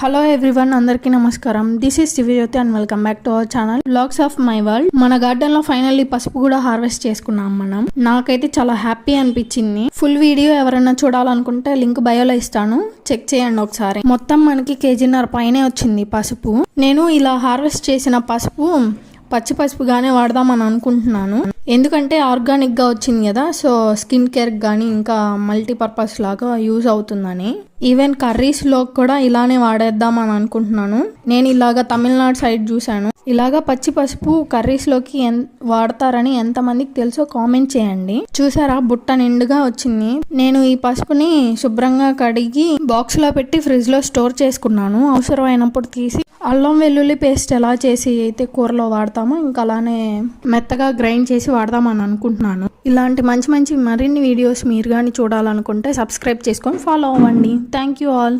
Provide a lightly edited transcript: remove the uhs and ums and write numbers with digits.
Hello everyone, అందరికీ నమస్కారం. This is Divya Jyothi and welcome back to our channel vlogs of my world. మన garden లో finally పసుపు కూడా హార్వెస్ట్ చేసుకున్నాం మనం. నాకైతే చాలా హ్యాపీ అనిపించింది. ఫుల్ వీడియో ఎవరైనా చూడాలనుకుంటే లింక్ బయోలో ఇస్తాను, చెక్ చేయండి ఒకసారి. మొత్తం మనకి 1.5 kg పైనే వచ్చింది పసుపు. నేను ఇలా హార్వెస్ట్ చేసిన పసుపు పచ్చి పసుపుగానే వాడదామని అనుకుంటున్నాను, ఎందుకంటే ఆర్గానిక్ గా వచ్చింది కదా. సో స్కిన్ కేర్ కానీ ఇంకా మల్టీపర్పస్ లాగా యూజ్ అవుతుందని. ఈవెన్ కర్రీస్ లో కూడా ఇలానే వాడేద్దామని అనుకుంటున్నాను. నేను ఇలాగా తమిళనాడు సైడ్ చూశాను, ఇలాగా పచ్చి పసుపు కర్రీస్ లోకి వాడతారని ఎంతమందికి తెలుసో కామెంట్ చేయండి. చూసారా, బుట్ట నిండుగా వచ్చింది. నేను ఈ పసుపుని శుభ్రంగా కడిగి బాక్స్ లో పెట్టి ఫ్రిడ్జ్ లో స్టోర్ చేసుకున్నాను. అవసరమైనప్పుడు తీసి అల్లం వెల్లుల్లి పేస్ట్ ఎలా చేసి అయితే కూరలో వాడతామో ఇంకా అలానే మెత్తగా గ్రైండ్ చేసి వాడదామని అనుకుంటున్నాను. ఇలాంటి మంచి మంచి మరిన్ని వీడియోస్ మీరు కానీ చూడాలనుకుంటే సబ్స్క్రైబ్ చేసుకొని ఫాలో అవ్వండి. Thank you all.